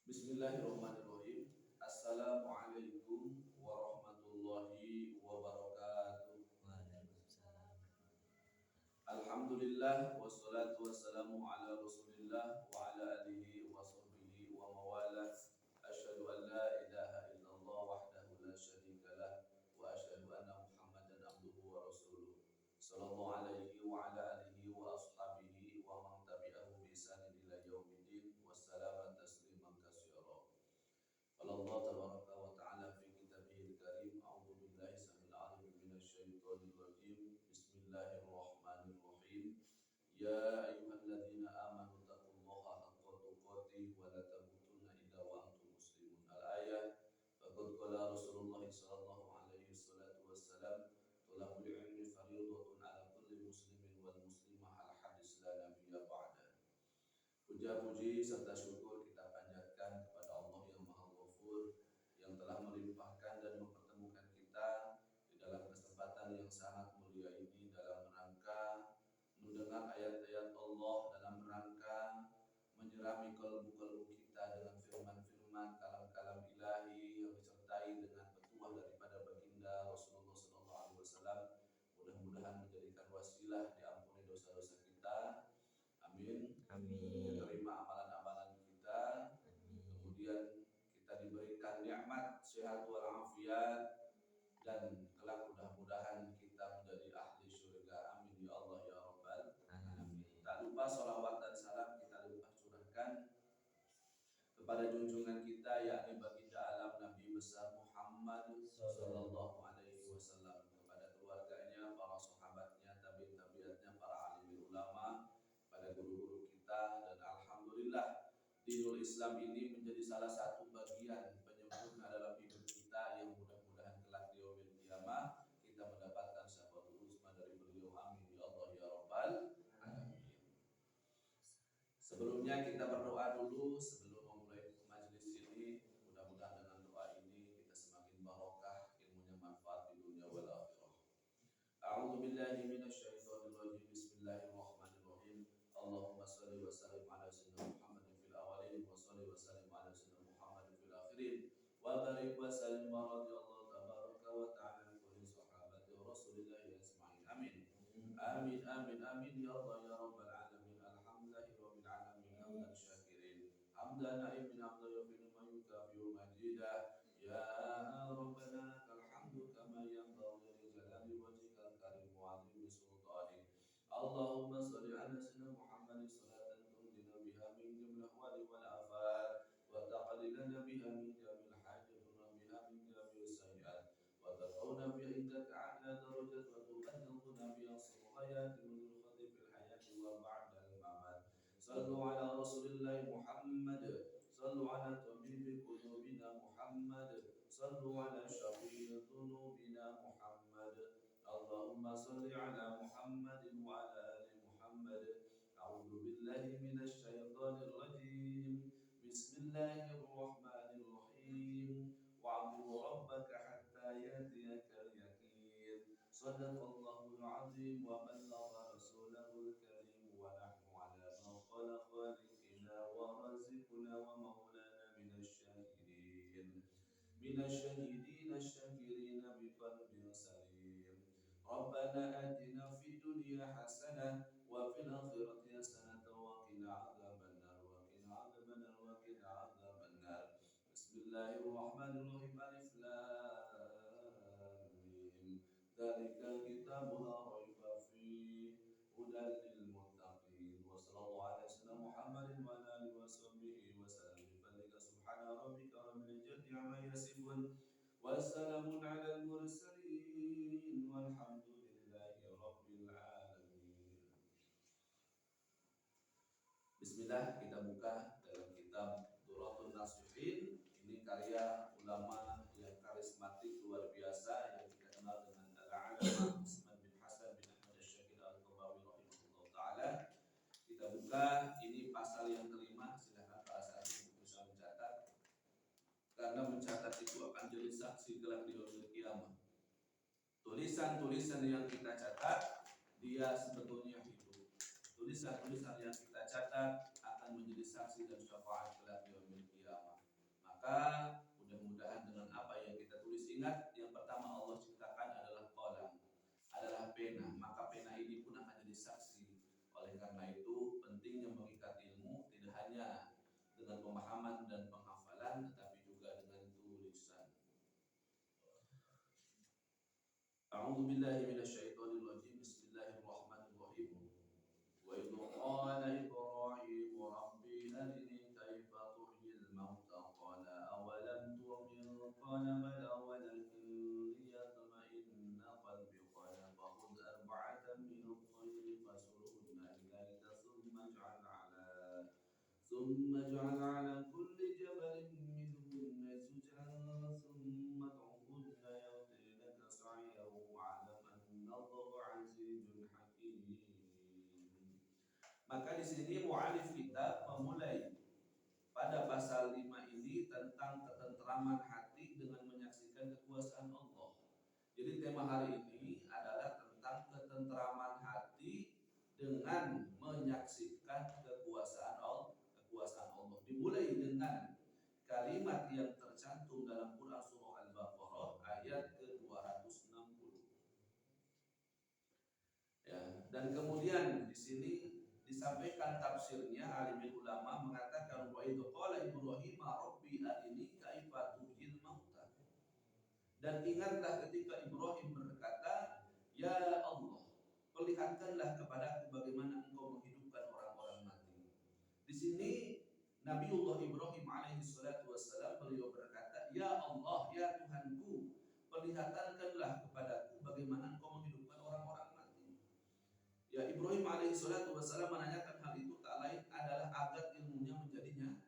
Bismillahirrahmanirrahim. Assalamualaikum warahmatullahi wabarakatuh. Waalaikumsalam. Alhamdulillah wassalatu wassalamu ala Rasulillah wa ala alihi wa sahbihi wa mawalah. Asyhadu an la ilaha illallah wahdahu la syarikalah wa asyhadu anna Muhammadan abduhu wa rasuluh. Sallallahu alaihi wa ala alihi wa ashabihi wa man tabi'ahu bi ihsanin ila yaumiddin. Wassalamu tasliman katsira. Allah tabaraka wa ta'ala fi kitabihil karim. A'udzu billahi samil alim minasy syaithanir rajim. Bismillahirrahmanirrahim. Ya ayyuhalladzina amanu taqullaha haqqa tuqatih wa la tamutunna illa wa antum muslimun. Al-ayah. Faqad qala Rasulullah sallallahu alaihi wasallam, talabul ilmi fardhatun ala kulli muslimin wal muslimah. Al-hadis la nabiyya ba'da. Puja-puji serta syukur kita panjatkan kepada Allah yang Maha Ghafur, yang telah melimpahkan dan mempertemukan kita di dalam kesempatan yang sangat mulia ini dalam rangka mendengar ayat-ayat Allah, dalam rangka menyirami kalbu-kalbu kita dengan firman-firman kalam-kalam ilahi yang disertai dengan petuah daripada baginda Rasulullah SAW. Mudah-mudahan menjadikan wasilah diampuni dosa-dosa kita. Amin. Amin. Diterima amalan-amalan kita. Kemudian kita diberikan nikmat sehat walafiat, dan kelak mudah-mudahan kita menjadi ahli surga. Amin ya Allah ya Rabbal alamin. Tak lupa salawat dan salam kita lupa curahkan kepada junjungan kita, yakni baginda alam Nabi besar Muhammad sallallahu alaihi wasallam, kepada keluarganya, para sahabatnya, tabi'in-tabi'atnya, para alim ulama, pada guru-guru kita. Dan alhamdulillah dinul Islam ini menjadi salah satu bagian penyempurna dalam hidup kita, yang mudah-mudahan kelak di yaumil qiyamah kita mendapatkan syafaatul uzma dari beliau. Amin ya Allah ya Rabbal alamin. Sebelumnya kita berdoa dulu sebelum memulai majelis ini. Mudah-mudahan dengan doa ini kita semakin barokah, ilmunya manfaat di dunia wal akhirah. A'udzu billahi minasy syaithanir rajim. Bismillahirrahmanirrahim. Allahumma shalli wa sallim ala sayyidina Muhammadin fil awwalin wa shalli wa sallim ala sayyidina Muhammadin fil akhirin wa barik wa sallim wa radhiyallahu tabaraka wa ta'ala an kulli sahabati Rasulillah ajma'in. Amin. Amin amin amin ya Allah ya Rabbal alamin. Alhamdulillahi rabbil alamin. Hamdan syakirin, hamdan na'imin, hamdan yufidu ma yukafi'u majidah. Ya Rabbana lakal hamdu kama yanbaghi li jalali wajhikal karim wa 'azimi sultanik. Allahumma shalli ala sayyidina Muhammadin salatan tunjina biha min jumlah wali wal afat wa taqlilana biha min jamil hajat wa biha min jamil sayyi'at wa taqawna biha indaka a'la darajat wa tuqaddiruna biha as-salihati min al-khadhi fil hayati wa ba'da al-mamat. Sallu ala Rasulillah Muhammad, sallu ala tabibi qulubina Muhammad, sallu ala syafi'i dhunubina Muhammad. Allahumma salli ala Muhammadin wa ala ali Muhammad. A'udzu billahi minasy syaithanir rajim. Bismillahirrahmanirrahim. Wa'budu rabbaka hatta yatiyakal yaqin. Shadaqallahul 'azim wa ballagha rasulahul karim wa nahnu 'ala ma qala khaliqina wa raziquna wa maulana minasy syahidin asy-syakirin biqalbin salim. Rabbana atina fid dunya hasanah wa fil akhirati hasanah wa qina adzabannar wa qina adzabannar wa qina adzabannar. Bismillahirrahmanirrahim. Alif lam mim. Dzalikal kitabu la raiba fihi hudan lil muttaqin. Wa sallallahu ala sayyidina Muhammadin wa ala alihi wa sahbihi wa sallam. Subhana rabbika rabbil izzati amma yasifun. Wassalamun ala al-mursalin walhamdulillahi rabbil alamin. Bismillah, kita buka dalam kitab Durratun Nasihin. Ini karya ulama yang karismatik luar biasa yang kita kenal dengan Al-Allamah Usman bin Hasan bin Ahmad Asy-Syakir Al-Qaradawi rahimahullah taala. Kita buka ini pasal yang kelima. Silakan para sahabat bisa mencatat, karena mencatat itu akan jadi saksi kelak di yaumil qiyamah. Tulisan-tulisan yang kita catat dia sebetulnya hidup. Tulisan-tulisan yang kita catat akan menjadi saksi dan syafaat kelak di yaumil qiyamah. dengan pemahaman dan penghafalan, tetapi juga dengan tulisan. A'udzu billahi minasyaitonir rajim. Bismillahirrahmanirrahim. Wa idh qala Ibrahim rabbi arini kaifa tuhyil mauta qala awalam tu'min qala bala walakin liyatma'inna qalbi qala fakhudh arba'atan min at-tayri fasurhunna ilayka ثم اجعل على كل جبل منهن جزءا ثم ادعهن يأتينك سعيا واعلم أن الله عزيز حكيم. Maka di sini mu'alif kita memulai pada pasal 5 ini tentang ketentraman hati dengan menyaksikan kekuasaan Allah. Jadi tema hari ini adalah tentang ketentraman hati dengan menyaksikan kekuasaan Allah. Dimulai dengan kalimat yang tercantum dalam Quran surah Al-Baqarah ayat ke-260. Ya, dan kemudian di sini disampaikan tafsirnya, alim ulama mengatakan wa idh qala Ibrahim rabbi arini kaifa tuhyil mauta. Dan ingatlah ketika Ibrahim berkata, ya Allah, perlihatkanlah kepadaku bagaimana engkau menghidupkan orang-orang mati. Di sini Nabiullah Ibrahim alaihi salatu wassalam beliau berkata, ya Allah, ya Tuhanku, perlihatkanlah kepadaku bagaimana engkau menghidupkan orang-orang mati. Ya, Ibrahim alaihi salatu wassalam menanyakan hal itu tak lain adalah agar ilmunya menjadi nyata.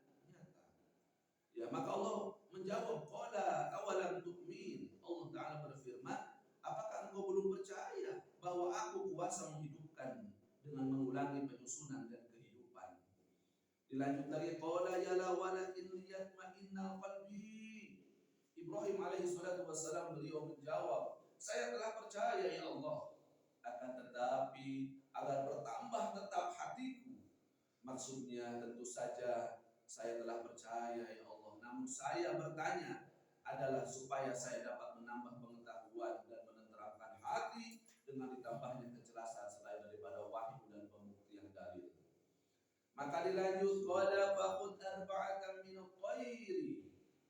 Ya, maka Allah menjawab, qala awalam tu'min. Allah Ta'ala berfirman, apakah engkau belum percaya bahwa aku kuasa menghidupkan dengan mengulangi penyusunan dan kehidupan. Dilanjut lagi, qala yala walakin liyatma'innal qalbi. Ibrahim alaihi salatu wassalam beliau menjawab, saya telah percaya ya Allah, akan tetapi agar bertambah tetap hatiku. Maksudnya tentu saja saya telah percaya ya Allah, namun saya bertanya adalah supaya saya dapat menambah pengetahuan dan menenteramkan hati dengan ditambahnya kejelasan selain daripada wahyu dan pembuktian dalil. Maka dilanjut, qala faqud arba'atan min at-tayri.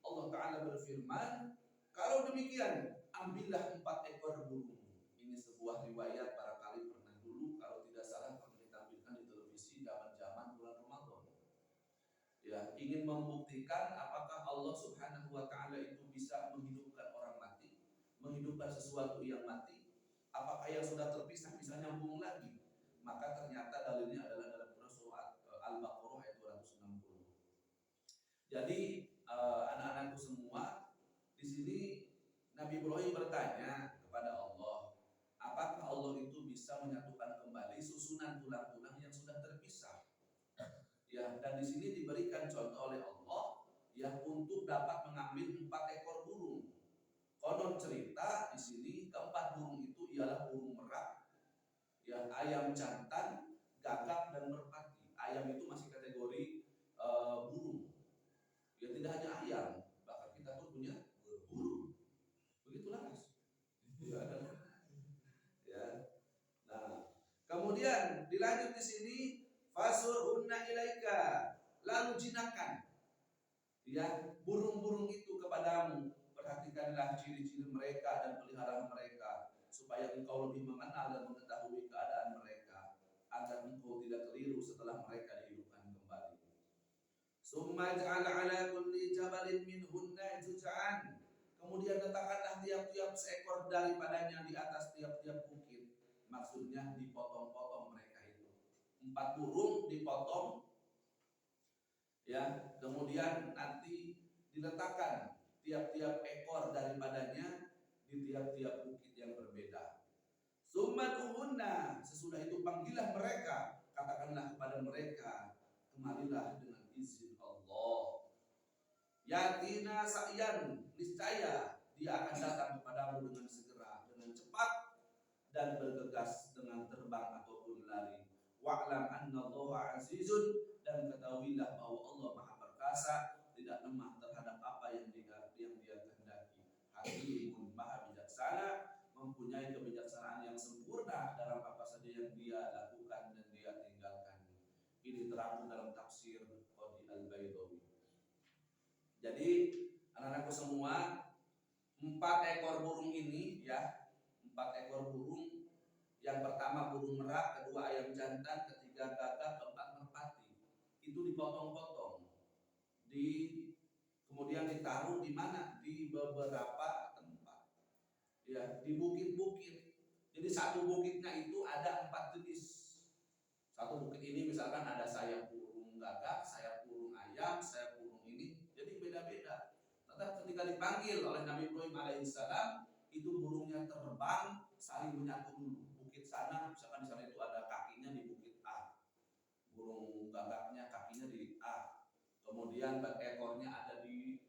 Allah Ta'ala berfirman, kalau demikian ambillah 4 ekor burung. Ini sebuah riwayat barangkali pernah dulu, kalau tidak salah pernah ditampilkan di televisi zaman-zaman bulan Ramadan. Ya, ingin membuktikan apakah Allah Subhanahu wa Ta'ala itu bisa menghidupkan orang mati, menghidupkan sesuatu yang mati. Apakah yang sudah terpisah bisa nyambung lagi? Maka ternyata dalilnya adalah dalam surah Al-Baqarah ayat 260. Jadi anak-anakku semua, di sini Nabi Ibrahim bertanya kepada Allah, apakah Allah itu bisa menyatukan kembali susunan tulang-tulang yang sudah terpisah? Ya, dan di sini diberikan contoh oleh Allah yang untuk dapat mengambil 4 ekor burung. Konon cerita di sini keempat burung itu ialah burung merak, ya, ayam jantan, gagak dan merpati. Ayam itu masih kategori burung. Ya, tidak hanya ayam, bahkan kita pun punya burung. Begitulah Mas. Ya. Ya. Nah, kemudian dilanjut di sini, fasurhunna ilaika, lalu jinakkan ya burung-burung itu kepadamu. Perhatikanlah ciri-ciri mereka dan pelihara mereka, supaya engkau lebih mengenal dan mengetahui keadaan mereka, agar engkau tidak keliru setelah mereka dihidupkan kembali. Summa ja'ala ala kulli jabalin minhunna juz'an. Kemudian letakkanlah tiap-tiap seekor daripadanya di atas tiap-tiap bukit. Maksudnya dipotong-potong mereka itu. 4 burung dipotong, ya, kemudian nanti diletakkan tiap-tiap ekor daripadanya di tiap-tiap bukit yang berbeda. Summaduhunna, sesudah itu panggillah mereka, katakanlah kepada mereka, kemarilah dengan izin Allah. Yatina sa'yan, niscaya dia akan datang kepadamu dengan segera, dengan cepat dan bergegas dengan terbang ataupun lari. Wa'lam annallaha azizun, dan ketahuilah bahwa Allah Maha Perkasa, tidak lemah terhadap apa yang dia kehendaki. Hakimun, Maha bijaksana, mempunyai kebijaksanaan yang sempurna dalam apa saja yang dia lakukan dan dia tinggalkan. Ini terangkum dalam tafsir Qadi Al-Bayan. Al-Baidawi. Jadi anak-anakku semua, 4 ekor burung ini ya, 4 ekor burung. Yang pertama burung merak, kedua ayam jantan, ketiga gagak, keempat merpati. Itu dipotong-potong, kemudian ditaruh di mana? Di beberapa tempat, ya, di bukit-bukit. Jadi satu bukitnya itu ada 4 jenis. Satu bukit ini misalkan ada sayap burung gagak, sayap burung ayam, sayap burung ini, jadi beda-beda. Tetap ketika dipanggil oleh Nabi Ibrahim alaihissalam, itu burungnya terbang saling menyatu dulu. Bukit sana, misalkan di sana itu ada kakinya di bukit A, burung gagaknya kakinya di A, kemudian ekornya ada di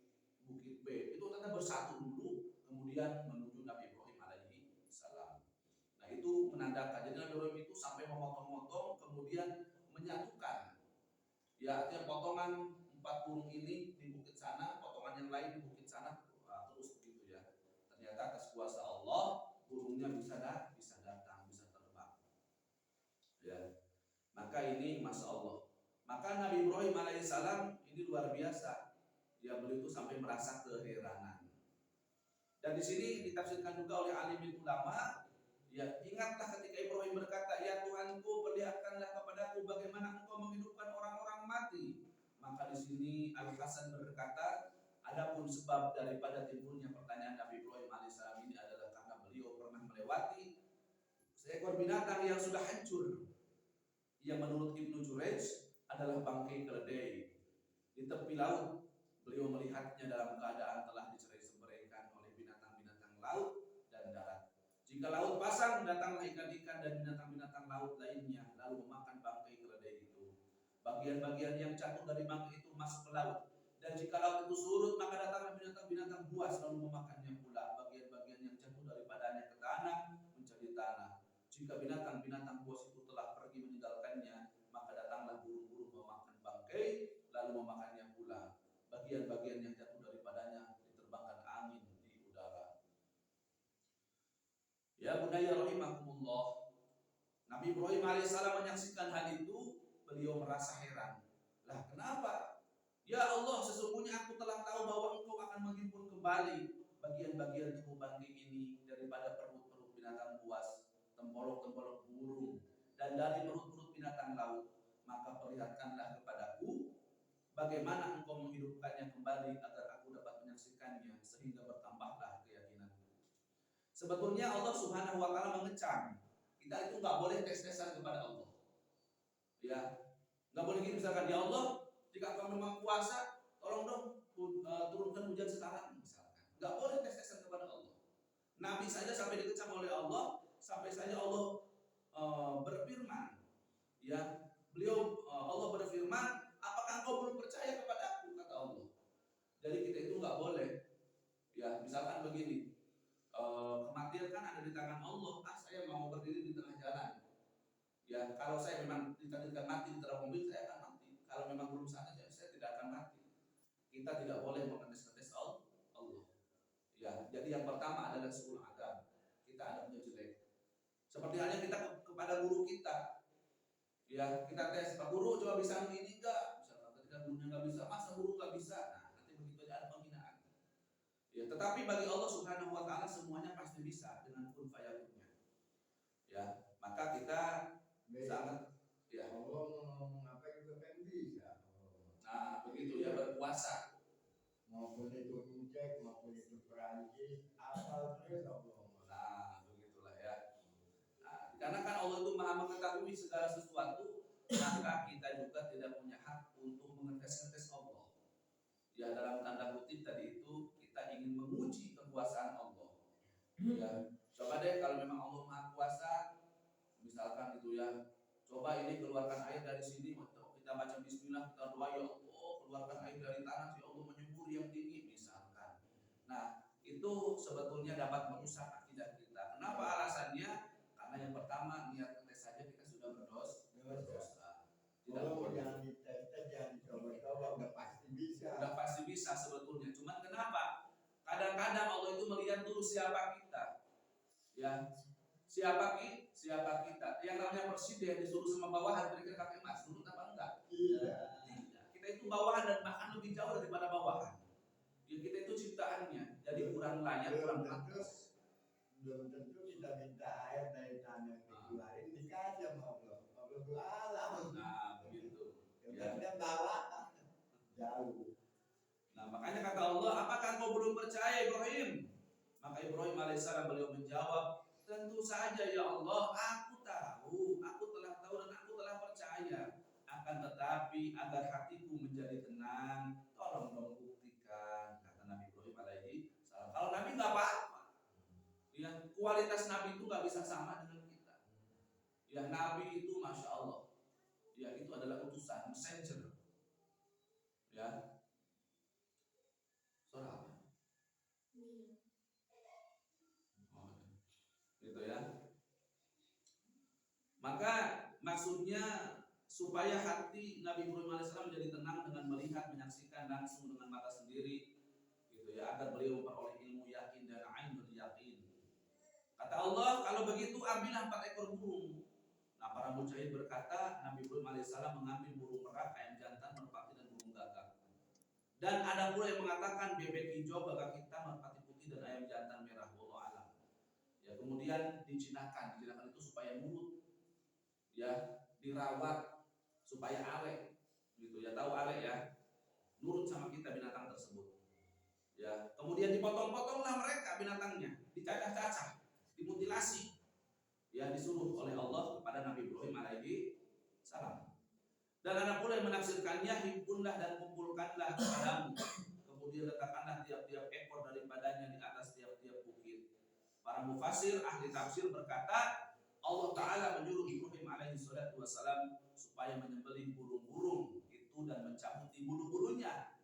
bukit B. Itu tetap bersatu dulu, kemudian menuju Nabi Ibrahim alaihissalam. Nah itu menandakan. Jadi Nabi Ibrahim itu sampai memotong-motong, kemudian menyatukan. Ya, artinya potongan 4 burung ini di bukit sana, potongan yang lain di bukit sana, terus begitu ya. Ternyata atas kuasa Allah, burungnya bisa datang, bisa terbang. Ya, maka ini masya Allah. Maka Nabi Ibrahim alaihissalam ini luar biasa. Ya, beliau itu sampai merasa keheranan. Dan di sini ditafsirkan juga oleh alim ulama. Ya, ingatlah ketika Ibrahim berkata, ya Tuhanku, perlihatkanlah kepadaku bagaimana Engkau menghidupkan orang-orang mati. Maka di sini Al Hasan berkata, adapun sebab daripada timbulnya pertanyaan Nabi Ibrahim alaihissalam ini adalah karena beliau pernah melewati seekor binatang yang sudah hancur, yang menurut Ibnu Jurayj adalah bangkai keledai di tepi laut. Beliau melihatnya dalam keadaan telah dicerai-beraikan oleh binatang-binatang laut dan darat. Jika laut pasang, datanglah ikan-ikan dan binatang-binatang laut lainnya, lalu memakan bangkai keledai itu. Bagian-bagian yang jatuh dari bangkai itu masuk ke laut. Dan jika laut itu surut, maka datanglah binatang-binatang buas lalu memakannya pula. Bagian-bagian yang jatuh daripadanya ke tanah menjadi tanah. Jika binatang-binatang buas itu telah pergi meninggalkannya, maka datanglah burung-burung memakan bangkai lalu memakannya pula. Bagian-bagian yang jatuh daripadanya diterbangkan angin di udara. Ya bunaya rahimakumullah, Nabi Ibrahim alaihissalam menyaksikan hal itu, beliau merasa heran. Lah kenapa? Ya Allah, sesungguhnya aku telah tahu bahwa Engkau akan menghimpun kembali bagian-bagian tubuh bangkai ini daripada perut-perut binatang buas, tempolok-tempolok burung, dan dari perut-perut binatang laut. Maka perlihatkanlah kepadaku bagaimana Engkau menghidupkannya kembali agar aku dapat menyaksikannya, sehingga bertambahlah keyakinanku. Sebetulnya Allah Subhanahu wa taala mengecam. Kita itu nggak boleh tes-tesan kepada Allah. Ya, nggak boleh gini misalkan, ya Allah, jika Engkau memang kuasa, tolong dong turunkan hujan sekarang misalkan. Nggak boleh tes-tesan kepada Allah. Nabi saja sampai dikecam oleh Allah, sampai saja Allah berfirman, ya, Allah berfirman, apakah engkau belum percaya kepada aku, kata Allah. Jadi kita itu nggak boleh, ya, misalkan begini, kematian kan ada di tangan Allah. Saya mau berdiri di tengah jalan, ya, kalau saya memang ditakdirkan mati di dalam mobil, saya akan mati. Kalau memang belum saatnya, saya tidak akan mati. Kita tidak boleh mengetes-ngetes Allah. Ya, jadi yang pertama adalah sebuah adab. Kita adabnya jelek. Seperti halnya kita kepada guru kita. Ya, kita tes, Pak Guru coba bisa ini enggak? Misalkan ketika gurunya enggak bisa, masa guru enggak bisa? Nah, nanti begitu ada penghinaan. Ya, tetapi bagi Allah Subhanahu wa taala semuanya pasti bisa dengan kun fayakunnya. Ya, maka kita sangat, ya, Allah ngomong apa juga kan bisa. Nah, begitu ya, berpuasa. Maupun itu Cek, maupun itu Perancis, asal terus Allah. Nah, begitulah ya. Nah, karena kan Allah itu maha mengetahui segala sesuatu, maka kita juga tidak punya hak untuk mengetes-ngetes Allah. Ya, dalam tanda kutip tadi itu kita ingin menguji kekuasaan Allah. Ya, coba deh kalau memang Allah maha kuasa, misalkan itu ya, coba ini keluarkan air dari sini, kita baca Bismillah, kita doa, ya Allah keluarkan air dari tanah, ya Allah menyembur yang tinggi misalkan. Nah, itu sebetulnya dapat merusak akidah kita. Kenapa alasannya? Karena yang pertama, niat tes saja kita sudah berdosa. Tidak boleh, jangan dites, jangan dicoba-coba, udah pasti bisa. Udah pasti bisa sebetulnya. Cuman kenapa? Kadang-kadang Allah itu melihat dulu siapa kita. Ya, siapa kita? Yang namanya presiden disuruh sama bawahan berikan kaki emas, nurut apa enggak? Iya. Tidak. Kita itu bawahan dan bahkan lebih jauh daripada bawahan. Ya kita itu ciptaannya, jadi kurang layak, kurang pantas. Belum tentu kita minta air dari tanah keluarin dikasih sama Allah. Allah alam. Nah, begitu. Kita bawa jauh. Nah, makanya kata Allah, apakah kau belum percaya Ibrahim? Maka Ibrahim alaihissalam beliau menjawab, tentu saja ya Allah, aku telah tahu dan aku telah percaya. Akan tetapi agar hatiku menjadi tenang, tolong dong buktikan, kata Nabi Ibrahim alaihissalam. Kalau Nabi nggak apa-apa, ya kualitas Nabi itu nggak bisa sama dengan kita. Ya Nabi itu masya Allah, ya itu adalah utusan, messenger. Ya, suara apa? Gitu ya. Maka maksudnya supaya hati Nabi Ibrahim AS menjadi tenang dengan melihat, menyaksikan langsung dengan mata sendiri, gitu ya, agar beliau memperoleh ilmu yakin dan ainul yakin. Kata Allah, kalau begitu ambillah 4 ekor burung. Nah, para mujahid berkata, Nabi Ibrahim AS mengambil burung merak, ayam jantan, merpati dan burung gagak. Dan ada pula yang mengatakan bebek hijau, gagak hitam, merpati putih dan ayam jantan merah. Wallahu a'lam. Ya, kemudian dijinakan itu supaya nurut, ya, dirawat supaya alek, gitu ya, tahu alek ya, nurut sama kita binatang tersebut. Ya, kemudian dipotong-potonglah mereka binatangnya, dicacah-cacah, dimutilasi, ya, disuruh oleh Allah kepada Nabi Ibrahim alaihi salam. Dan ada pula yang menafsirkannya, himpunlah dan kumpulkanlah kepadamu, kemudian letakkanlah tiap-tiap ekor daripadanya di atas tiap-tiap bukit. Para mufasir ahli tafsir berkata, Allah Ta'ala menyuruh Ibrahim alaihi salatu wassalam supaya menyembelih burung-burung itu dan mencabut bulu-bulunya.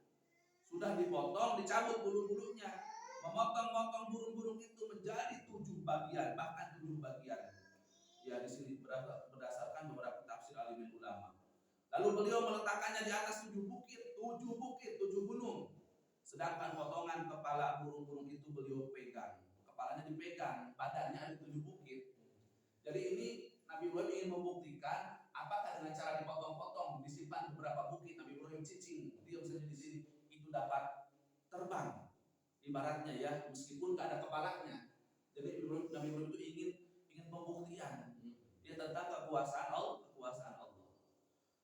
Sudah dipotong, dicabut bulu-bulunya. Memotong-motong burung-burung itu menjadi 7 bagian, bahkan 7 bagian. Ya, di sini berdasarkan beberapa tafsir alim ulama. Lalu beliau meletakkannya di atas 7 bukit, 7 gunung. Sedangkan potongan kepala burung-burung itu beliau pegang. Kepalanya dipegang, badannya ada 7 bukit. Jadi ini Nabi Ibrahim ingin membuktikan apakah dengan cara dipotong-potong, disimpan beberapa bukit, Nabi Ibrahim cicing, diam saja di sini, itu dapat terbang. Ibaratnya ya, meskipun gak ada kepalanya. Jadi Nabi Ibrahim itu ingin pembuktian dia tentang kekuasaan Allah.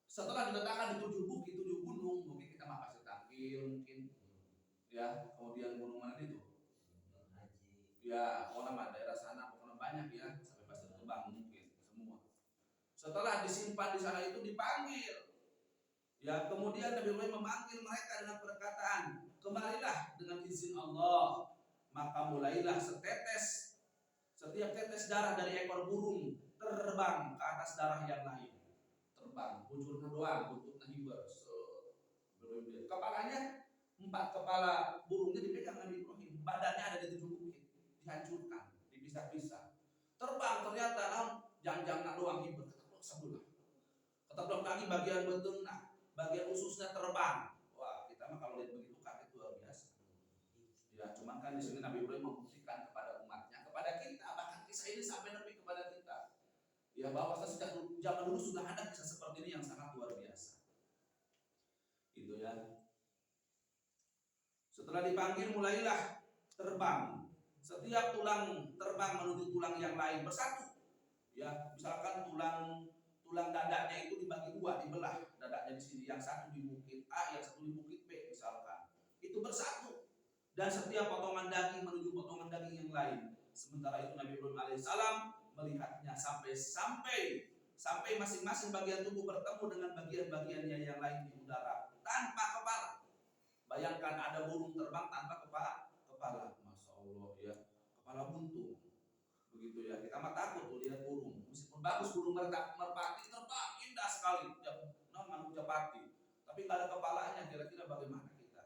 Setelah diletakkan di 7 bukit, 7 gunung, mungkin kita makasih takil mungkin, ya, kemudian gunung mana itu? Ya, nama daerah sana, pokoknya banyak ya, sampai Pasir Kembang mungkin semua. Setelah disimpan di sana itu dipanggil. Ya, kemudian Nabi Ibrahim memanggil mereka dengan perkataan, kembalilah dengan izin Allah. Maka mulailah setiap tetes darah dari ekor burung terbang ke atas darah yang lain. Terbang, bujurnya doang, buntutnya hibar. Kepalanya 4 kepala burungnya dipegang Nabi Ibrahim, badannya ada di 7 bukit, dihancurkan, dipisah-pisah. Terbang ternyata jangan doang hibar, keteplok sebelah. Keteplok lagi bagian betengnya, bagian ususnya terbang. Wah, kita mah kalau lihat begitu kaget luar biasa. Ya, cuman kan di sini Nabi Ibrahim membuktikan kepada umatnya, kepada kita, bahkan kisah ini sampai Nabi kepada kita. Ya, bahwa sejak zaman dulu sudah ada kisah seperti ini yang sangat luar biasa. Itu ya. Setelah dipanggil mulailah terbang. Setiap tulang terbang menuju tulang yang lain bersatu. Ya, misalkan tulang dadanya itu dibagi 2, dibelah dadanya di sini, yang satu di bukit A, yang satu di bukit B misalkan. Itu bersatu. Dan setiap potongan daging menuju potongan daging yang lain. Sementara itu Nabi Ibrahim alaihissalam melihatnya sampai masing-masing bagian tubuh bertemu dengan bagian-bagiannya yang lain di udara tanpa kepala. Bayangkan ada burung terbang tanpa kepala. Masya Allah ya, kepala buntung. Begitu ya, kita mah takut tuh lihat burung. Meskipun bagus burung merpati terbang indah sekali, manusia pati. Tapi nggak ada kepalanya, kira-kira bagaimana kita?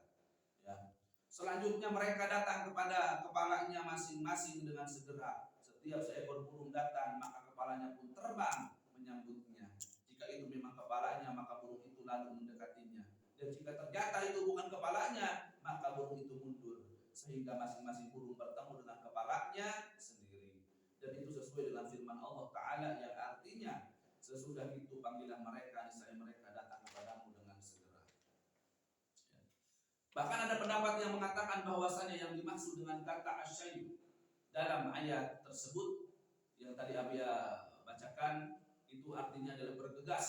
Ya. Selanjutnya mereka datang kepada kepalanya masing-masing dengan segera. Setiap seekor burung datang, maka kepalanya pun terbang menyambutnya. Jika itu memang kepalanya, maka burung itu lalu mendekatinya. Dan jika ternyata itu bukan kepalanya, maka burung itu mundur. Sehingga masing-masing burung bertemu dengan kepalanya sendiri. Dan itu sesuai dengan firman Allah Ta'ala yang artinya, sesudah itu panggilan mereka, niscaya mereka datang kepadamu dengan segera. Bahkan ada pendapat yang mengatakan bahwasanya yang dimaksud dengan kata asyayu dalam ayat tersebut yang tadi Abia bacakan itu artinya adalah bergegas.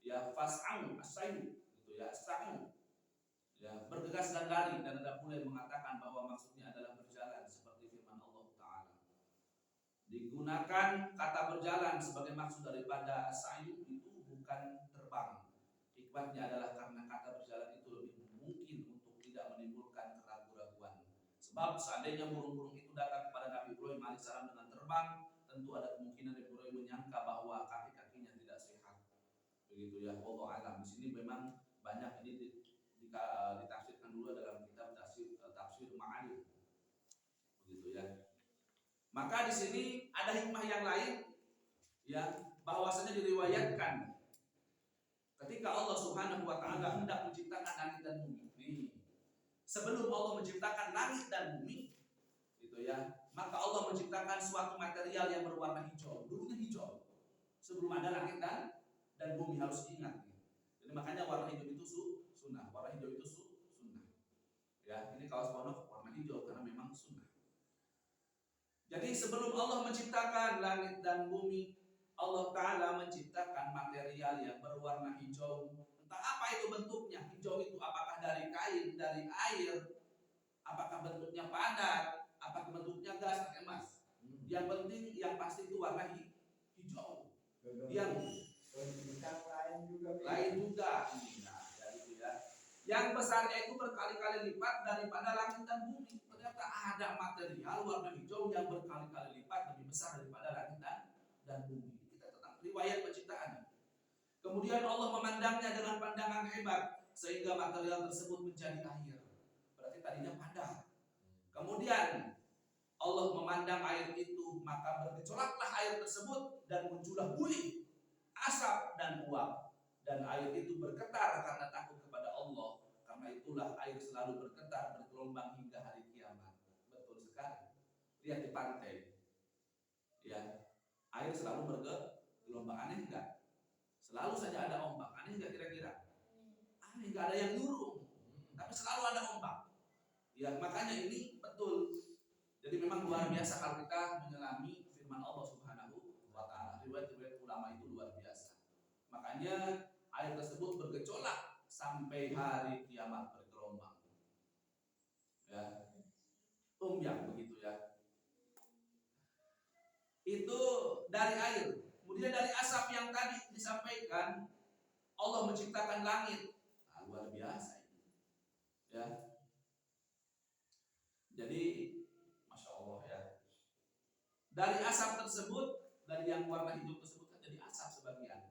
Ya, fas'au asyayu gitu ya, as'au. Ya, bergegas dan lari, dan ada pula yang mengatakan bahwa maksudnya adalah berjalan seperti firman Allah Ta'ala. Digunakan kata berjalan sebagai maksud daripada asyayu itu bukan terbang. Hikmahnya adalah karena kata berjalan itu lebih mungkin untuk tidak menimbulkan keraguan-raguan. Sebab seandainya burung-burung itu datang kepada Nabi Ibrahim alaihissalam dengan terbang, tentu ada kemungkinan Nabi Ibrahim menyangka bahwa kaki-kakinya tidak sehat. Begitu ya, wallahu alam. Di sini memang banyak ini ditafsirkan dulu dalam kitab tafsir Ma'ani. Begitu ya. Maka di sini ada hikmah yang lain ya, bahwasanya diriwayatkan ketika Allah Subhanahu wa taala hendak menciptakan langit dan bumi. Nih, sebelum Allah menciptakan langit dan bumi, gitu ya, maka Allah menciptakan suatu material yang berwarna hijau. Dulunya hijau. Sebelum ada langit dan bumi, harus diingat. Jadi makanya warna hijau itu sunnah. Warna hijau itu sunnah. Ya, ini kaos pondok warna hijau karena memang sunnah. Jadi sebelum Allah menciptakan langit dan bumi, Allah Ta'ala menciptakan material yang berwarna hijau. Entah apa itu bentuknya. Hijau itu apakah dari kain, dari air, apakah bentuknya padat, apakah bentuknya gas atau emas. Yang penting, yang pasti itu warna hijau. Yang lain juga. Nah, itu ya. Yang besarnya itu berkali-kali lipat daripada langit dan bumi. Ternyata ada material warna hijau yang berkali-kali lipat lebih besar daripada langit dan bumi. Riwayat penciptaan. Kemudian Allah memandangnya dengan pandangan hebat sehingga material tersebut menjadi air. Berarti tadinya padat. Kemudian Allah memandang air itu, maka bergejolaklah air tersebut dan muncullah buih, asap dan uap. Dan air itu bergetar karena takut kepada Allah. Karena itulah air selalu bergetar bergelombang hingga hari kiamat. Betul sekali. Lihat di pantai. Ya, air selalu bergelombang. Aneh enggak? Selalu saja ada ombak. Aneh enggak kira-kira? Aneh, enggak ada yang nyurung. Tapi selalu ada ombak. Ya, makanya ini betul. Jadi memang luar biasa kalau kita menyelami firman Allah Subhanahu wa taala. Riwayat-riwayat ulama itu luar biasa. Makanya air tersebut bergejolak sampai hari kiamat bergelombang. Ya. Yang begitu ya. Itu dari air. Kemudian dari asap yang tadi disampaikan, Allah menciptakan langit. Nah, luar biasa ini. Ya. Jadi, masya Allah ya. Dari asap tersebut, dari yang warna hijau tersebut kan jadi asap sebagian.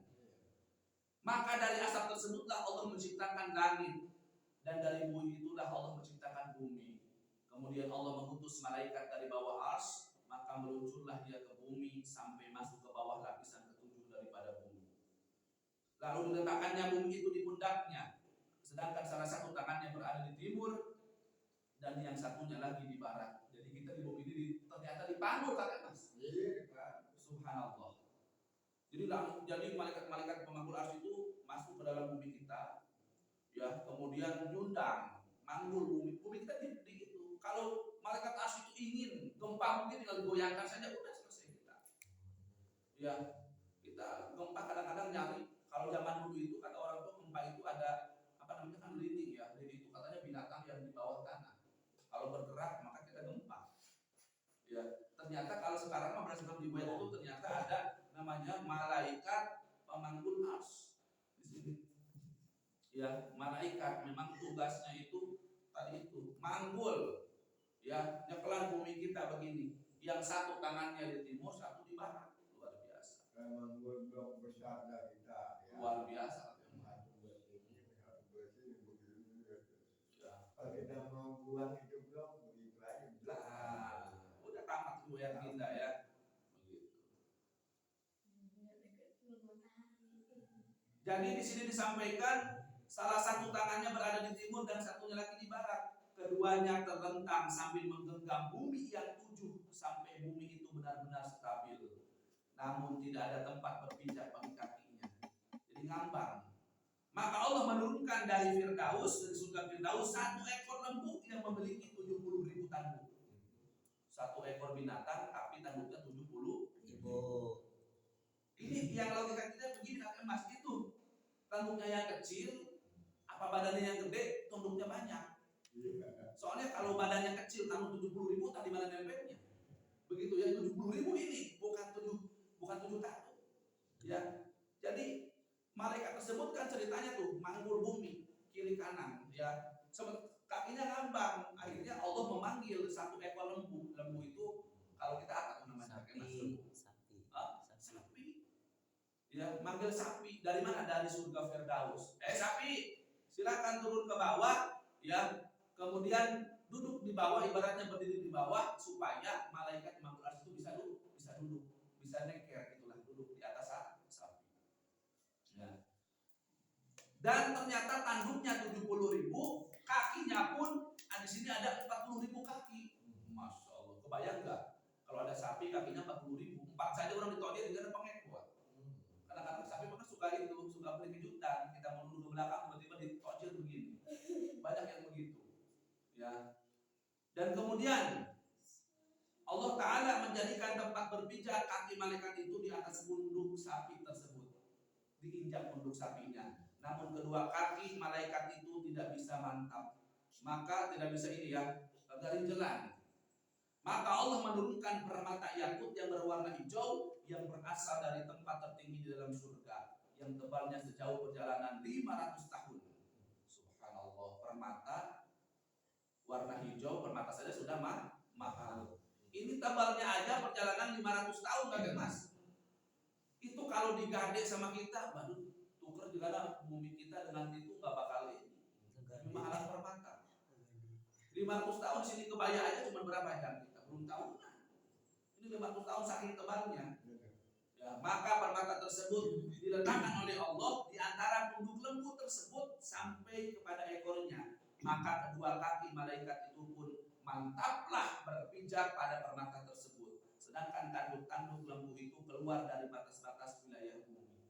Maka dari asap tersebutlah Allah menciptakan langit, dan dari bumi itulah Allah menciptakan bumi. Kemudian Allah mengutus malaikat dari bawah arsy, maka meluncurlah dia ke bumi sampai masuk ke bawah lapisan ketujuh daripada bumi. Lalu diletakkannya bumi itu di pundaknya, sedangkan salah satu tangannya berada di timur dan yang satunya lagi di barat. Jadi kita di bumi ini ternyata dipanggul kan Mas? Subhanallah. Jadi malaikat pemanggul arsy itu masuk ke dalam bumi kita, ya, kemudian nyundang, manggul bumi kita di itu. Kalau malaikat arsy itu ingin gempa, mungkin tinggal goyangkan saja udah selesai kita. Ya, kita gempa kadang-kadang nyari. Kalau zaman dulu itu kata orang tua, gempa itu ada apa namanya kan linding ya. Linding itu katanya binatang yang di bawah tanah. Kalau bergerak maka kita gempa. Ya, ternyata kalau sekarang berdasarkan riwayat itu ternyata ada namanya malaikat pemanggul arsy di sini. Ya, malaikat memang tugasnya itu tadi itu manggul, ya, nyekelan bumi kita begini. Yang satu tangannya di timur, satu di barat. Luar biasa. Manggul blok besar dah kita. Ya. Luar biasa. Ya. Kalau kita mau buang itu blok begitu aja. Nah, udah tamat riwayat kita ya. Jadi di sini disampaikan salah satu tangannya berada di timur dan satunya lagi di barat. Keduanya terlentang sambil menggenggam bumi yang tujuh sampai bumi itu benar-benar stabil. Namun tidak ada tempat berpijak bagi kakinya. Jadi ngambang. Maka Allah menurunkan dari Firdaus, dari surga Firdaus, 1 ekor lembu yang memiliki 70.000 tanduk. 1 ekor binatang tapi tanduknya 70.000. Ini yang logika kita begini, Kak Mas, itu tanduknya yang kecil, apa badannya yang gede, tanduknya banyak. Soalnya kalau badannya kecil, tanduk 70.000, tadi mana nempelnya? Begitu ya, 70.000 ini bukan 7 tanduk. Ya, jadi malaikat tersebut kan ceritanya tuh manggul bumi kiri kanan, ya. Kakinya ngambang. Akhirnya Allah memanggil 1 ekor lembu. Lembu itu kalau kita apa tuh namanya? Sapi. Ya, manggil sapi. Dari mana? Dari surga Firdaus. Sapi, silakan turun ke bawah, ya. Kemudian duduk di bawah, ibaratnya berdiri di bawah supaya malaikat Imamul Arsy itu bisa duduk, bisa neker, itulah duduk di atas sapi. Ya. Dan ternyata tanduknya 70.000, kakinya pun di sini ada 40.000 kaki. Masya Allah, kebayang nggak? Kalau ada sapi kakinya 40.000, 4 saja orang ditodil dengan pengekor. Kadang-kadang sapi memang suka beri kejutan. Kita mau duduk ke belakang tiba-tiba ditodil begini. Banyak yang begitu. Ya. Dan kemudian Allah Ta'ala menjadikan tempat berpijak kaki malaikat itu di atas punduk sapi tersebut. Diinjak punduk sapinya. Namun kedua kaki malaikat itu tidak bisa mantap. Maka tidak bisa garinjelan. Maka Allah menurunkan permata yakut yang berwarna hijau yang berasal dari tempat tertinggi di dalam surga, yang tebalnya sejauh perjalanan 500 tahun. Subhanallah, permata warna hijau, permata saja sudah mahal. Ini tebalnya aja perjalanan 500 tahun, Kakek Mas. Itu kalau digade sama kita, baru tuker juga bumi kita dengan itu nggak bakal ini. Mahalan permata. 500 tahun sini kebaya aja cuma berapa jam kita? Belum tahunan. Ini 500 tahun saking tebalnya. Ya, maka permata tersebut diletakkan oleh Allah di antara punduk lembu tersebut sampai kepada ekornya. Maka kedua kaki malaikat itu pun mantaplah berpijak pada permata tersebut. Sedangkan tanduk-tanduk lembu itu keluar dari batas-batas wilayah bumi.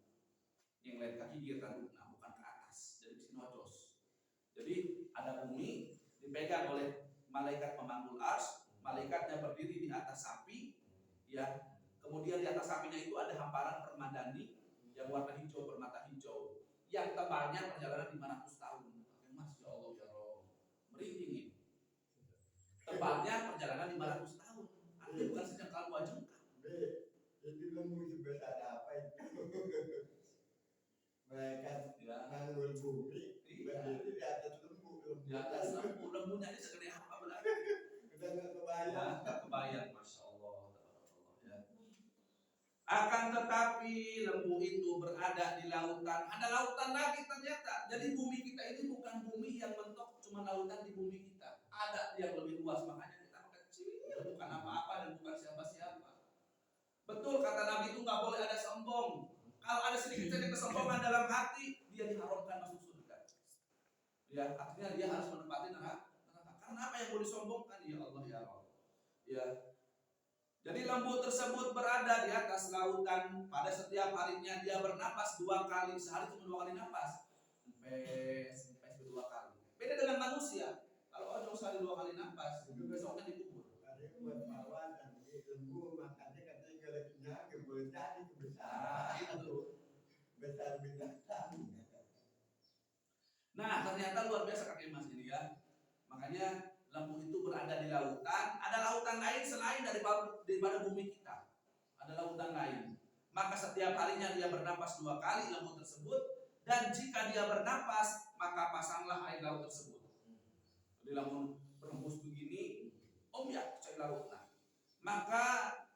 Yang lain kaki dia tanduknya bukan ke atas, jadi sinojos. Jadi ada bumi dipegang oleh malaikat pemanggul ars, malaikatnya berdiri di atas sapi, ya. Kemudian di atas sapinya itu ada hamparan permadani yang warna hijau, permata hijau, yang tebalnya perjalanan 500 tahun. Masya Allah ya Rob, merinding ini. Tebalnya perjalanan 500 tahun. Artinya bukan sejengkal dua jengkal. Jadi lembu sebesar apa itu? Mereka manggul bumi, berdiri di atas lembu. Di atas lembu, lembunya ini segede apa berarti? Udah nggak kebayang. Nggak kebayang, Masya Allah. Ya. Akan tetapi lembu itu berada di lautan. Ada lautan lagi ternyata. Jadi bumi kita ini bukan bumi yang mentok cuma lautan di bumi kita. Ada yang lebih luas, makanya kita kecil, bukan apa-apa dan bukan siapa-siapa. Betul kata Nabi itu nggak boleh ada sombong. Kalau ada sedikit saja kesombongan dalam hati, dia diharamkan masuk surga. Ya, artinya dia harus menempati neraka. Karena apa yang boleh disombongkan? Ya Allah ya Allah. Ya. Jadi lembu tersebut berada di atas lautan. Pada setiap harinya dia bernapas 2 kali. Sehari cuma 2 kali napas. Sampai 2 kali. Beda dengan manusia. Kalau ada sekali 2 kali napas, itu besoknya dikubur. Ada buat mawar dan lembu makannya katanya kalau kenyang boleh jadi kebesaran. Itu besar binatang. Nah, ternyata luar biasa Kakek Mas ini ya. Makanya lembu itu berada di lautan. Ada lautan lain selain daripada bumi kita. Ada lautan lain. Maka setiap harinya dia bernapas 2 kali lembu tersebut. Dan jika dia bernapas, maka pasanglah air laut tersebut. Jadi lembu berembus begini, cek laut. Nah, maka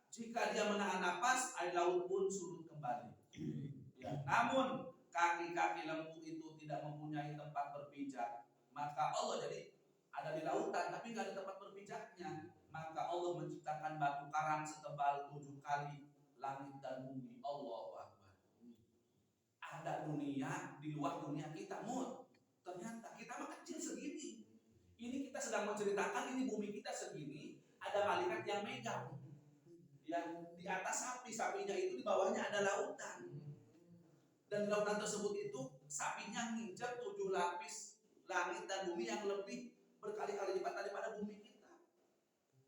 jika dia menahan napas, air laut pun surut kembali. Ya, namun kaki-kaki lembu itu tidak mempunyai tempat berpijak. Maka Allah jadi ada di lautan tapi nggak ada tempat berpijaknya. Maka Allah menciptakan batu karang setebal 7 kali langit dan bumi. Allahu Akbar. Ada dunia di luar dunia kita, ternyata kita mah kecil segini. Ini kita sedang menceritakan ini bumi kita segini. Ada malaikat yang megang. Yang di atas sapinya itu di bawahnya ada lautan. Dan di lautan tersebut itu sapinya nginjak 7 lapis langit dan bumi yang lebih berkali-kali lipat daripada bumi kita.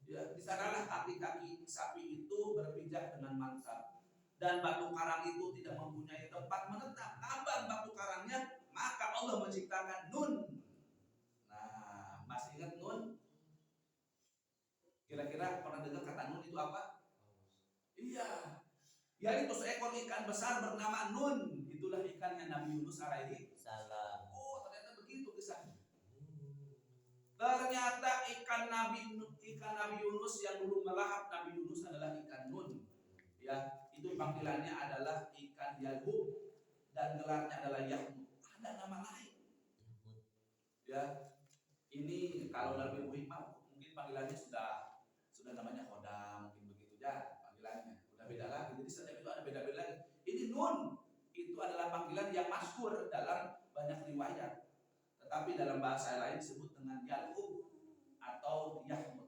Ya, di sanalah kaki-kaki sapi itu berpijak dengan mantap. Dan batu karang itu tidak mempunyai tempat menetap. Ambang batu karangnya, maka Allah menciptakan Nun. Nah, masih ingat Nun? Kira-kira pernah dengar kata Nun itu apa? Iya, yaitu seekor ikan besar bernama Nun. Itulah ikannya Nabi Yunus alaihi salam. Oh, ternyata begitu kisahnya. Ternyata ikan Nabi Yunus yang dulu melahap Nabi Yunus adalah ikan Nun. Ya, itu panggilannya adalah ikan Yalhub dan gelarnya adalah Yahmud. Ada nama lain. Ya, ini kalau dalam ilmu hikmah mungkin panggilannya sudah namanya Khodam, mungkin begitu ya panggilannya. Udah beda lagi. Jadi setiap itu ada beda-beda lagi. Ini Nun itu adalah panggilan yang masyhur dalam banyak riwayat. Tetapi dalam bahasa lain disebut dengan Yalhub atau Yahmud.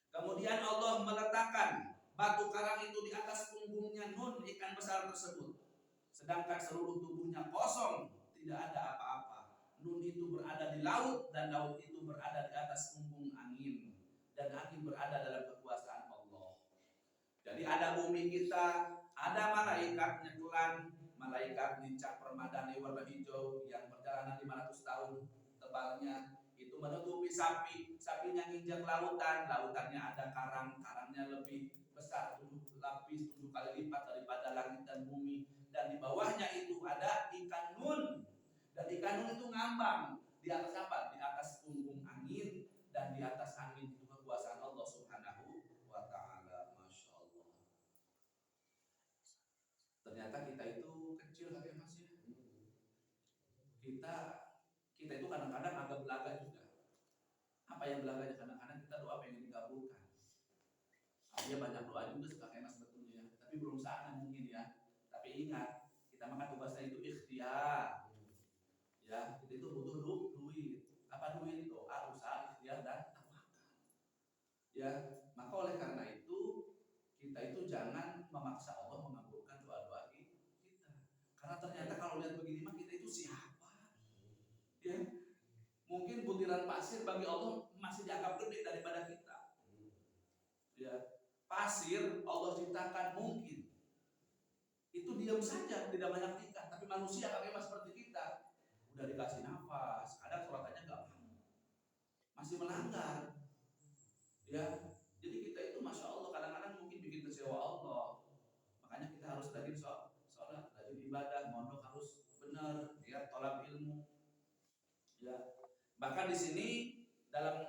Kemudian Allah meletakkan batu karang itu di atas punggungnya Nun, ikan besar tersebut. Sedangkan seluruh tubuhnya kosong, tidak ada apa-apa. Nun itu berada di laut dan laut itu berada di atas punggung angin. Dan angin berada dalam kekuasaan Allah. Jadi ada bumi kita, ada malaikat nyegelan, malaikat nincak permadani warna hijau yang perjalanan 500 tahun tebalnya. Itu menutupi sapinya nginjak lautan, lautannya ada karangnya lebih besar 7 lapis 7 kali lipat daripada langit dan bumi, dan di bawahnya itu ada ikan Nun, dan ikan Nun itu ngambang di atas apa? Di atas punggung angin, dan di atas angin itu kekuasaan Allah Subhanahu wa taala. Masya Allah. Ternyata kita itu kecil kakek Mas ya. Kita itu kadang-kadang agak belaga juga. Apa yang belaganya? Kadang-kadang kita doa pengen dikabulkan. Ya banyak doa juga kakek Mas sebetulnya, tapi belum saatnya mungkin ya. Tapi ingat, kita maka tugasnya itu ikhtiar. Ya, kita itu butuh duit. Apa duit? Doa, usaha, ikhtiar dan tawakal. Ya, maka oleh karena itu kita itu jangan memaksa Allah mengabulkan doa-doa kita. Karena ternyata kalau lihat begini mah kita itu siapa? Ya, mungkin butiran pasir bagi Allah masih dianggap gede daripada kita. Ya, pasir Allah ciptakan mungkin itu diam saja, tidak banyak tingkah. Tapi manusia memang seperti kita, udah dikasih nafas, kadang sholatnya nggak mau, masih melanggar. Ya, jadi kita itu masya Allah kadang-kadang mungkin bikin kecewa Allah. Makanya kita harus rajin sholat, rajin ibadah, mondok harus benar, ya, tolak ilmu. Ya, bahkan di sini dalam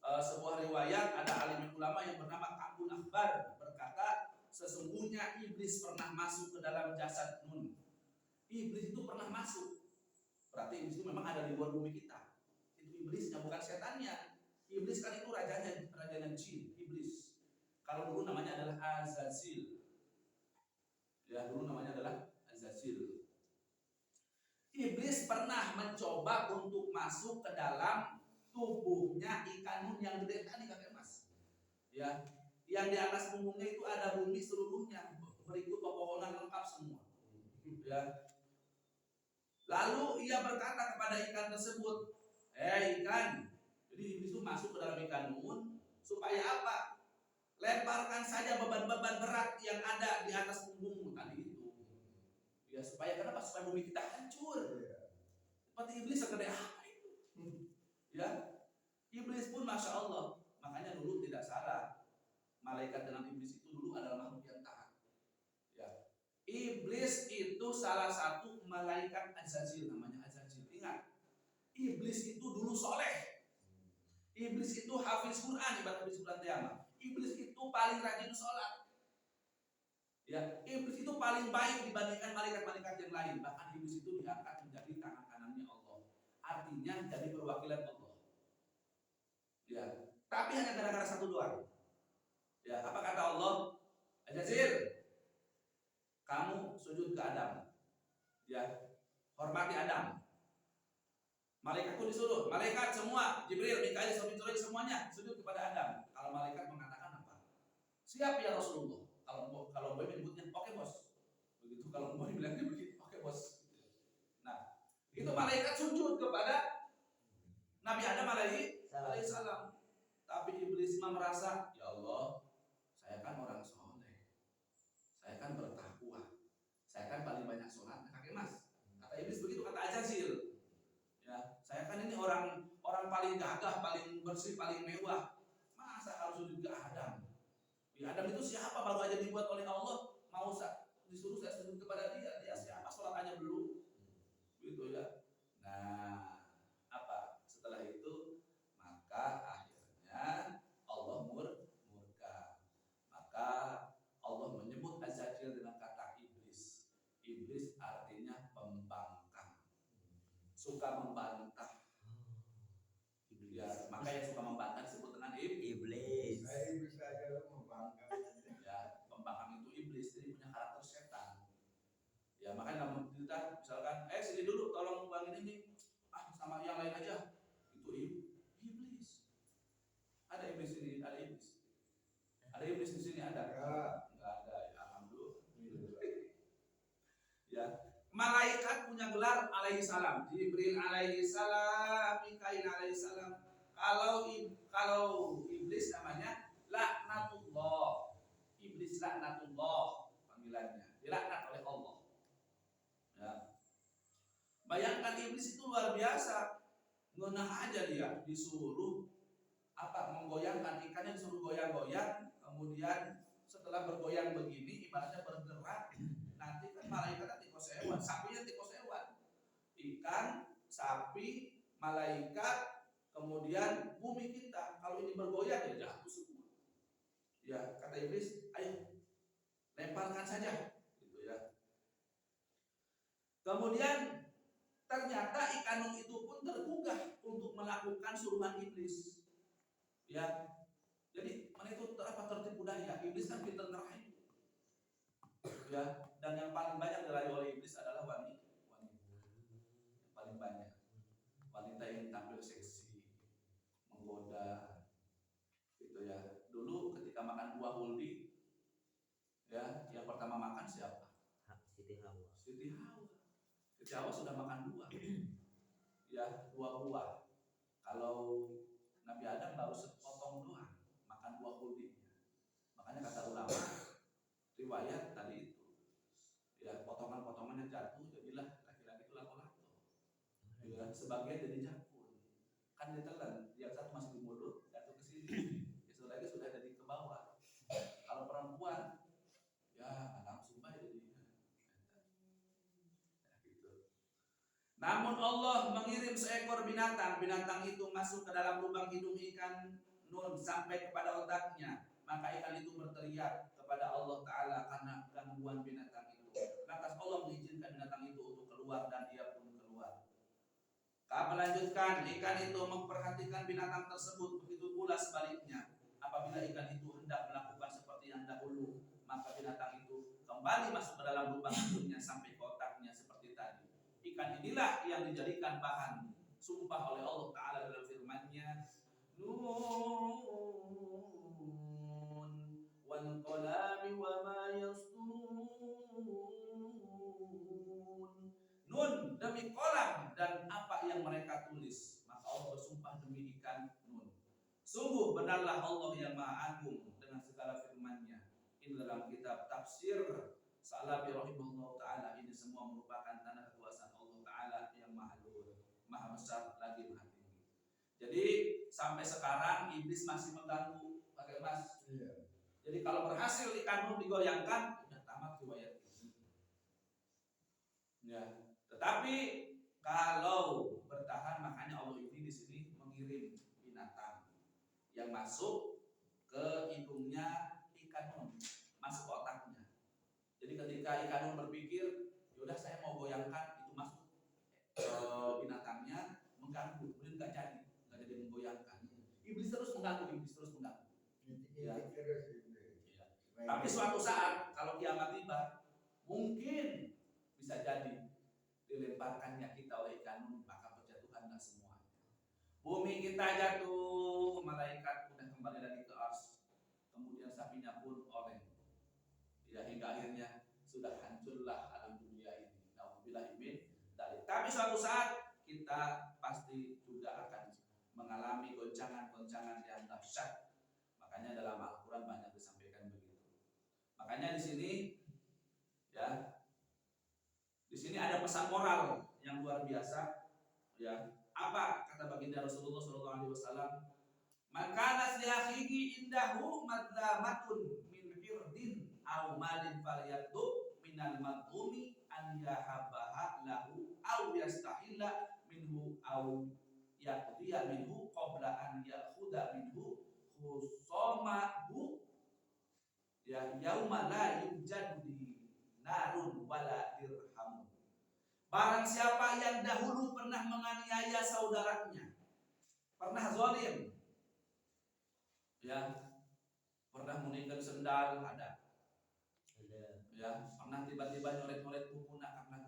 sebuah riwayat ada alim ulama yang bernama Ka'bun Akhbar berkata, sesungguhnya iblis pernah masuk ke dalam jasad Nun. Iblis itu pernah masuk. Berarti iblis itu memang ada di luar bumi kita. Itu iblisnya, bukan setannya. Iblis kan itu rajanya jin, iblis. Kalau dulu namanya adalah Azazil. Ya, dulu namanya adalah Azazil. Iblis pernah mencoba untuk masuk ke dalam tubuhnya ikan Nun yang gede tadi kakek Mas. Ya, yang di atas punggungnya itu ada bumi seluruhnya, berikut pepohonan lengkap semua. Ya. Lalu ia berkata kepada ikan tersebut, ikan. Jadi iblis itu masuk ke dalam ikan Nun supaya apa? Lemparkan saja beban-beban berat yang ada di atas punggungmu tadi itu. Ya, supaya kenapa? Supaya bumi kita hancur. Seperti iblis segede apa itu? Ya, iblis pun masya Allah. Makanya dulu tidak salah, malaikat dengan iblis itu dulu adalah makhluk yang taat. Ya, iblis itu salah satu malaikat Azazil, namanya Azazil. Ingat, iblis itu dulu soleh. Iblis itu hafiz Quran, ibarat habis Quran Qiyamah. Iblis itu paling rajin sholat. Ya, iblis itu paling baik dibandingkan malaikat-malaikat yang lain. Bahkan iblis itu diangkat menjadi tangan kanannya Allah. Artinya jadi perwakilan Allah. Ya, tapi hanya gara-gara satu doang. Ya, apa kata Allah? Azazil, kamu sujud ke Adam. Ya, hormati Adam. Malaikat pun disuruh, malaikat semua, Jibril, Mikail, Israfil, semuanya sujud kepada Adam. Kalau malaikat mengatakan apa? Siap ya Rasulullah. Kalau boy menyebutnya, oke bos. Begitu kalau boy bilangnya begitu, oke bos. Itu malaikat sujud kepada Nabi Adam alaihissalam. Tapi iblis mah merasa, ya Allah, saya kan orang soleh, saya kan bertakwa, saya kan paling banyak sholat, kakek mas. Kata iblis begitu, kata Ajazil. Ya, saya kan ini orang paling gagah, paling bersih, paling mewah. Masa harus sujud ke Adam? Ya, Adam itu siapa? Baru aja dibuat oleh Allah, mau disuruh saya sujud kepada dia. Dia siapa? Sholat aja belum. Gitu ya. Nah, apa? Setelah itu maka akhirnya Allah murka. Maka Allah menyebut Az-Zajir dengan kata iblis. Iblis artinya pembangkang, suka membantah. Ya, maka yang suka membantah disebut dengan iblis. Saya bisa aja membangkang. Ya, pembangkang itu iblis, jadi punya karakter setan. Ya, makanya dalam kita misalkan, sini dulu tolong buangin ini, sama yang lain aja. Itu iblis. Ada iblis ini, ada iblis. Ada iblis di sini ada? Enggak ada, ya alhamdulillah. Ya, malaikat punya gelar alaihi salam. Jibril alaihi salam, Mikail alaihi salam. Kalau iblis namanya laknatullah. Iblis laknatullah panggilannya. Dilaknat oleh Allah. Ya. Bayangkan iblis itu luar biasa. Ngenah aja dia disuruh menggoyangkan ikannya, disuruh goyang-goyang, kemudian setelah bergoyang begini ibaratnya bergerak, nanti kan malaikat tikos hewan, sapinya tikos hewan, ikan, sapi, malaikat, kemudian bumi kita kalau ini bergoyang ya jatuh semua. Ya, kata iblis, ayo lemparkan saja, gitu ya. Kemudian ternyata ikan nun itu pun tergugah untuk melakukan suruhan iblis. Ya, jadi mana itu tertipu daya. Iblis kan pintar ngerayu. Ya, dan yang paling banyak dirayu oleh iblis adalah wanita. Yang paling banyak wanita yang tampil seksi, menggoda, gitu ya. Dulu ketika makan buah huldi, ya, yang pertama makan siapa? Siti Hawa. Siti Hawa sudah makan buah. Ya, buah-buah. Kalau Nabi Adam baru sepotong doang makan buah huldinya. Makanya kata ulama riwayat tadi itu, ya, potongan-potongannya jatuh, jadilah laki-laki itu lato-lato. Ya, sebagian jadi jakun. Kan ditelan, yang satu masih di mulut, jatuh ke sini. Itu lagi sudah jadi ke bawah. Kalau perempuan, ya langsung baik jadinya. Ya, gitu. Namun Allah mengirim seekor binatang. Binatang itu masuk ke dalam lubang hidung ikan nun sampai kepada otaknya. Maka ikan itu berteriak kepada Allah Ta'ala karena gangguan binatang itu. Lantas Allah mengizinkan binatang itu untuk keluar dan dia pun keluar. Melanjutkan, ikan itu memperhatikan binatang tersebut. Begitu pula sebaliknya. Apabila ikan itu hendak melakukan seperti yang dahulu, maka binatang itu kembali masuk ke dalam lubang hidungnya sampai ke otaknya seperti tadi. Ikan inilah yang dijadikan bahan sumpah oleh Allah Ta'ala dalam firman-Nya, Nun wal qalami wa ma yasturun. Nun demi kolam dan apa yang mereka tulis. Maka Allah bersumpah demi ikan nun. Sungguh benarlah Allah yang Maha Agung dengan segala firman-Nya. Ini dalam kitab tafsir Sa'labi rahimahullah ta'ala. Ini semua merupakan tanda kekuasaan Allah Ta'ala yang maha luhur, maha besar lagi maha tinggi. Jadi sampai sekarang iblis masih mengganggu, pakai mas. Iya. Jadi kalau berhasil ikan nun digoyangkan, sudah tamat riwayat ini. Ya. Tetapi kalau bertahan, makanya Allah ini di sini mengirim binatang yang masuk ke hidungnya ikan nun, masuk ke otaknya. Jadi ketika ikan nun berpikir, yaudah saya mau goyangkan, itu masuk binatangnya mengganggu, kemudian nggak jadi menggoyangkan. Iblis terus mengganggu. Ya. Ya. Tapi suatu saat kalau kiamat tiba, mungkin bisa jadi dilemparkannya kita oleh ikan nun, maka berjatuhanlah semuanya. Bumi kita jatuh, malaikat udah kembali lagi ke ars, kemudian sapinya pun oleng. Ya, hingga akhirnya sudah hancurlah alam dunia ini. Nauzubillah min dzalik. Tapi suatu saat kita pasti juga akan mengalami goncangan-goncangan yang dahsyat. Makanya dalam Al-Quran banyak disampaikan begitu. Makanya di sini ya, di sini ada pesan moral yang luar biasa. Ya, apa kata baginda Rasulullah SAW? Man kana li akhihi indahu madlamatun min irdin aw malin falyatub minal madlumi an yahabbaha lahu aw yastahilla minhu aw yaqdiya minhu qabla an ya'khudha minhu khusamahu ya yauma la yujadu dinarun wala dirham. Barang siapa yang dahulu pernah menganiaya saudaranya, pernah zalim, ya, pernah meninggal sendal ada, ya, pernah tiba-tiba nyoret-nyoret buku karena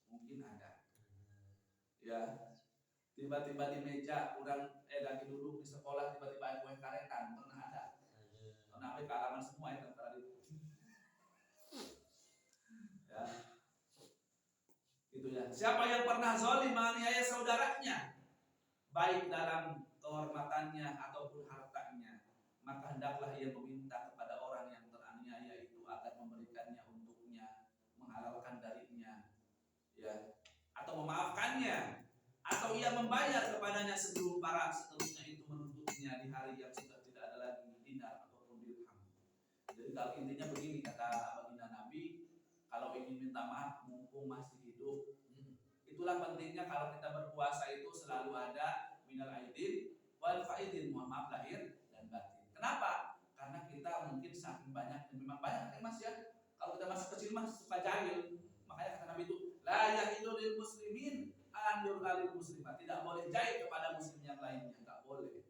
mungkin ada, ya, tiba-tiba di meja orang lagi duduk di sekolah tiba-tiba kue karetan pernah ada, sampai ke halaman semua itu antara itu, ya, itu ya. Siapa yang pernah zalim menganiaya saudaranya, baik dalam kehormatannya ataupun hartanya, maka hendaklah ia meminta kepada orang yang teraniaya itu agar memberikannya untuknya, menghalalkan darinya, ya, atau memaafkannya, atau ia membayar kepadanya sebelum para seterusnya itu menuntutnya di hari yang sudah tidak ada lagi dinar ataupun dirham. Jadi kalau intinya begini kata baginda Nabi, kalau ingin minta maaf mumpung masih hidup, itulah pentingnya kalau kita berpuasa itu selalu ada minal aidin wal faidin, mohon maaf lahir dan batin. Kenapa? Karena kita mungkin saking banyak, memang banyak kan Mas ya. Kalau kita masih kecil Mas suka jahil. Makanya kata Nabi itu, la yahilu lil muslimin an yurgalil muslimat. Tidak boleh jahil kepada muslim yang lainnya, enggak boleh.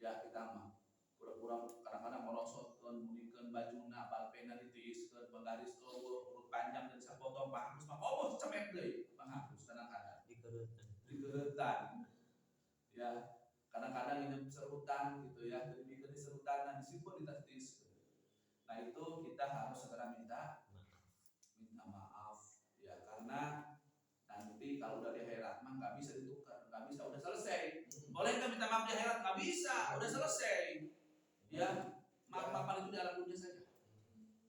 Ya kita mah pura-pura kadang-kadang merosotkeun, mulikeun bajuna, balpena ditiiskeun, penggaris huruf panjang dan sapotong bagus mah oh cemek deui, panghapus kadang-kadang. Dikeureutan. Ya, kadang-kadang ini serutan gitu ya, jadi bikin serutan dan disimpan di tas. Nah itu kita harus segera minta maaf ya, karena nanti kalau udah di akhirat mah nggak bisa ditukar, nggak bisa, udah selesai. Boleh nggak minta maaf di akhirat? Nggak bisa, udah selesai. Ya, maaf-maafan itu di alam dunia saja.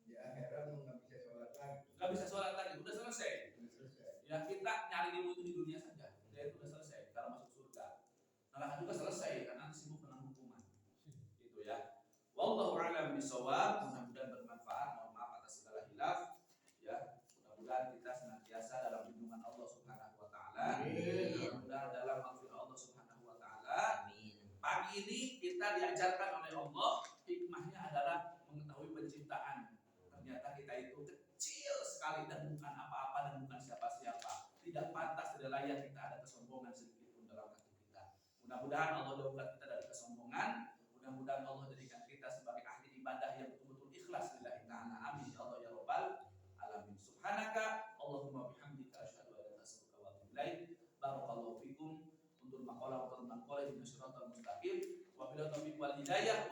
Di akhirat nggak bisa sholat lagi. Nggak bisa sholat lagi, udah selesai. Ya kita nyari ilmu itu di dunia saja, ya itu udah selesai. Kalau masuk surga, neraka juga selesai karena sibuk dengan hukuman. Itu ya. Wallahu a'lam bishawab. Mudah-mudahan bermanfaat. Mohon maaf atas segala hilaf. Ya, mudah-mudahan kita senantiasa dalam lindungan Allah Subhanahu wa taala. Mudah-mudahan dalam maghfirah Allah Subhanahu wa taala. Pagi ini kita diajarkan oleh Allah, hikmahnya adalah mengetahui penciptaan. Ternyata kita itu kecil sekali dan bukan apa-apa dan bukan siapa-siapa. Tidak pantas, tidak layak kita ada kesombongan sedikit pun dalam hati kita. Mudah-mudahan Allah jauhkan kita dari kesombongan. Mudah-mudahan Allah jadikan kita sebagai ahli ibadah yang betul-betul ikhlas lillahi ta'ala. Amin ya Allah ya rabbal alamin. Subhanaka Allahumma bihamdika asyhadu an la ilaha illa anta astaghfiruka wa atubu ilaik. Barakallahu fikum. Untuk maqalah wa qadman qala inna syiratal mustaqim wa bila taufiq wal hidayah.